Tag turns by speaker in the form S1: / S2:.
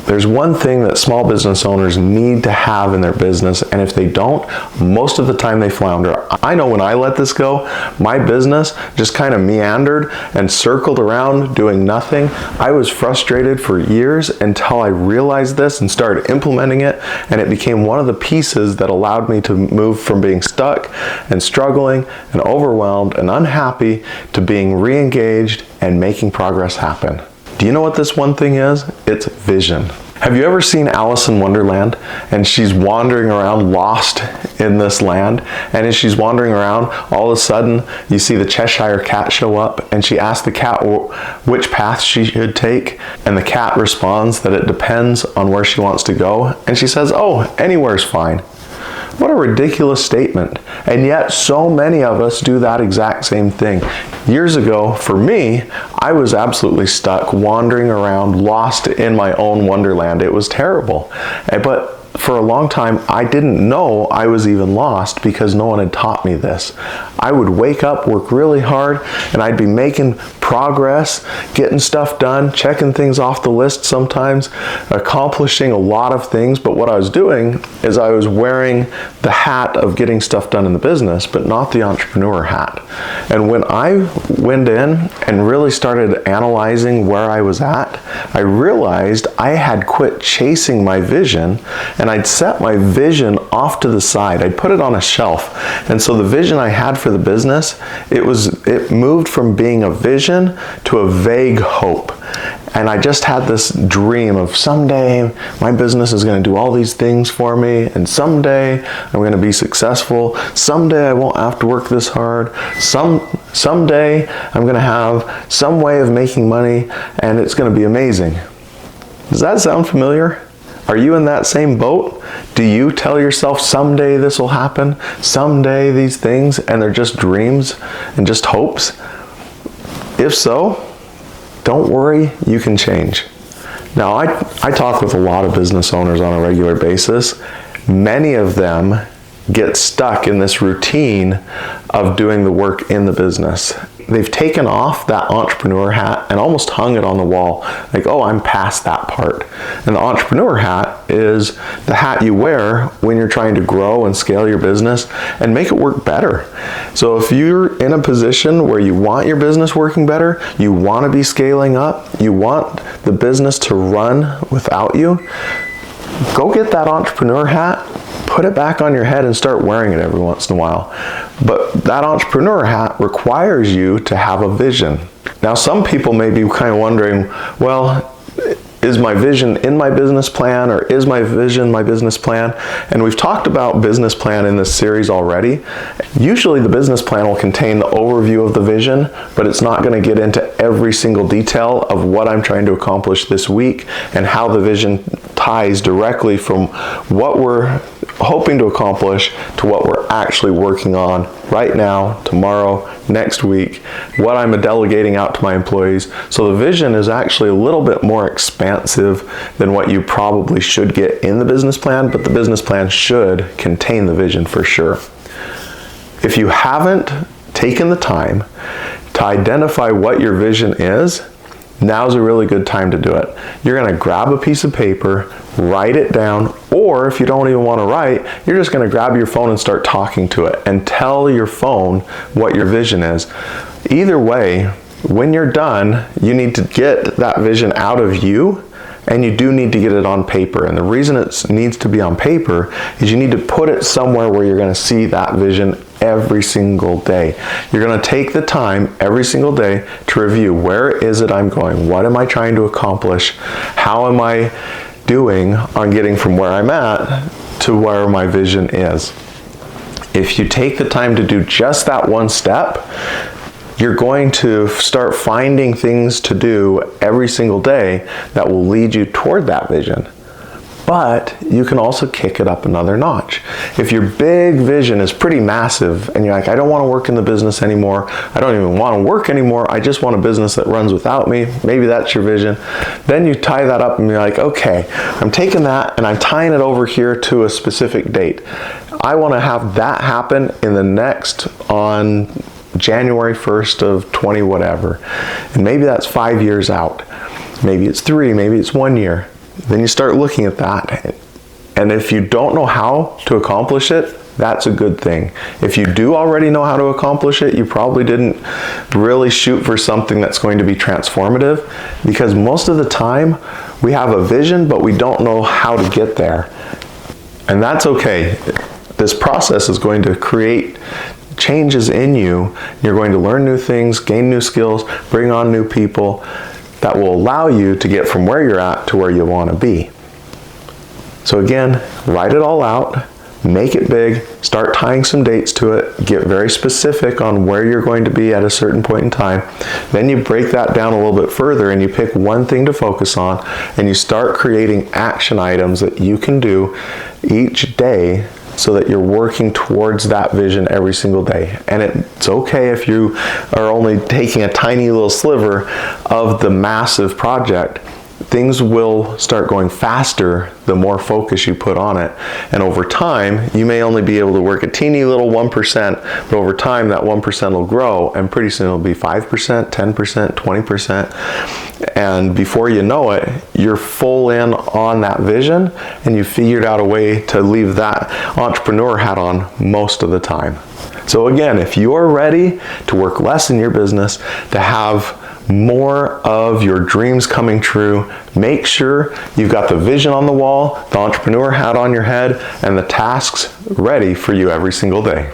S1: There's one thing that small business owners need to have in their business, and if they don't, most of the time they flounder. I know when I let this go, my business just kind of meandered and circled around doing nothing. I was frustrated for years until I realized this and started implementing it, and it became one of the pieces that allowed me to move from being stuck and struggling and overwhelmed and unhappy to being re-engaged and making progress happen. Do you know what this one thing is? It's vision. Have you ever seen Alice in Wonderland? And she's wandering around lost in this land. And as she's wandering around, all of a sudden you see the Cheshire Cat show up, and she asks the cat which path she should take. And the cat responds that it depends on where she wants to go. And she says, "Oh, anywhere's fine." What a ridiculous statement. And yet so many of us do that exact same thing. Years ago, for me, I was absolutely stuck, wandering around, lost in my own wonderland. It was terrible. But for a long time, I didn't know I was even lost because no one had taught me this. I would wake up, work really hard, and I'd be making progress, getting stuff done, checking things off the list sometimes, accomplishing a lot of things. But what I was doing is I was wearing the hat of getting stuff done in the business, but not the entrepreneur hat. And when I went in and really started analyzing where I was at, I realized I had quit chasing my vision, and I'd set my vision off to the side. I'd put it on a shelf. And so the vision I had for the business, it moved from being a vision to a vague hope. And I just had this dream of someday my business is going to do all these things for me, and someday I'm going to be successful. Someday I won't have to work this hard. Someday I'm going to have some way of making money, and it's going to be amazing. Does that sound familiar? Are you in that same boat? Do you tell yourself someday this will happen, someday these things, and they're just dreams and just hopes? If so, don't worry, you can change. Now, I talk with a lot of business owners on a regular basis. Many of them get stuck in this routine of doing the work in the business. They've taken off that entrepreneur hat and almost hung it on the wall. Like, oh, I'm past that part. And the entrepreneur hat is the hat you wear when you're trying to grow and scale your business and make it work better. So if you're in a position where you want your business working better, you want to be scaling up, you want the business to run without you, go get that entrepreneur hat, put it back on your head and start wearing it every once in a while. But that entrepreneur hat requires you to have a vision. Now, some people may be kind of wondering, well, is my vision in my business plan, or is my vision my business plan? And we've talked about business plan in this series already. Usually the business plan will contain the overview of the vision, but it's not going to get into every single detail of what I'm trying to accomplish this week and how the vision ties directly from what we're hoping to accomplish to what we're actually working on right now, tomorrow, next week, what I'm delegating out to my employees. So the vision is actually a little bit more expansive than what you probably should get in the business plan, but the business plan should contain the vision for sure. If you haven't taken the time to identify what your vision is, now's a really good time to do it. You're going to grab a piece of paper, write it down, or if you don't even want to write, you're just going to grab your phone and start talking to it and tell your phone what your vision is. Either way, when you're done, you need to get that vision out of you, and you do need to get it on paper. And the reason it needs to be on paper is you need to put it somewhere where you're going to see that vision every single day. You're going to take the time every single day to review, where is it I'm going? What am I trying to accomplish? How am I doing on getting from where I'm at to where my vision is? If you take the time to do just that one step, you're going to start finding things to do every single day that will lead you toward that vision. But you can also kick it up another notch. If your big vision is pretty massive and you're like, I don't want to work in the business anymore, I don't even want to work anymore, I just want a business that runs without me, maybe that's your vision, then you tie that up and you're like, okay, I'm taking that and I'm tying it over here to a specific date. I want to have that happen in the next, on January 1st of 20 whatever. And maybe that's 5 years out. Maybe it's 3, maybe it's 1 year. then you start looking at that. And if you don't know how to accomplish it, that's a good thing. If you do already know how to accomplish it, you probably didn't really shoot for something that's going to be transformative, because most of the time we have a vision, but we don't know how to get there. And that's okay. This process is going to create changes in you. You're going to learn new things, gain new skills, bring on new people that will allow you to get from where you're at to where you want to be. So again, write it all out, make it big, start tying some dates to it, get very specific on where you're going to be at a certain point in time. Then you break that down a little bit further and you pick one thing to focus on, and you start creating action items that you can do each day so that you're working towards that vision every single day. And it's okay if you are only taking a tiny little sliver of the massive project. Things will start going faster the more focus you put on it. And over time, you may only be able to work a teeny little 1%, but over time that 1% will grow, and pretty soon it'll be 5%, 10%, 20%. And before you know it, you're full in on that vision, and you figured out a way to leave that entrepreneur hat on most of the time. So again, if you're ready to work less in your business, to have more of your dreams coming true, make sure you've got the vision on the wall, the entrepreneur hat on your head, and the tasks ready for you every single day.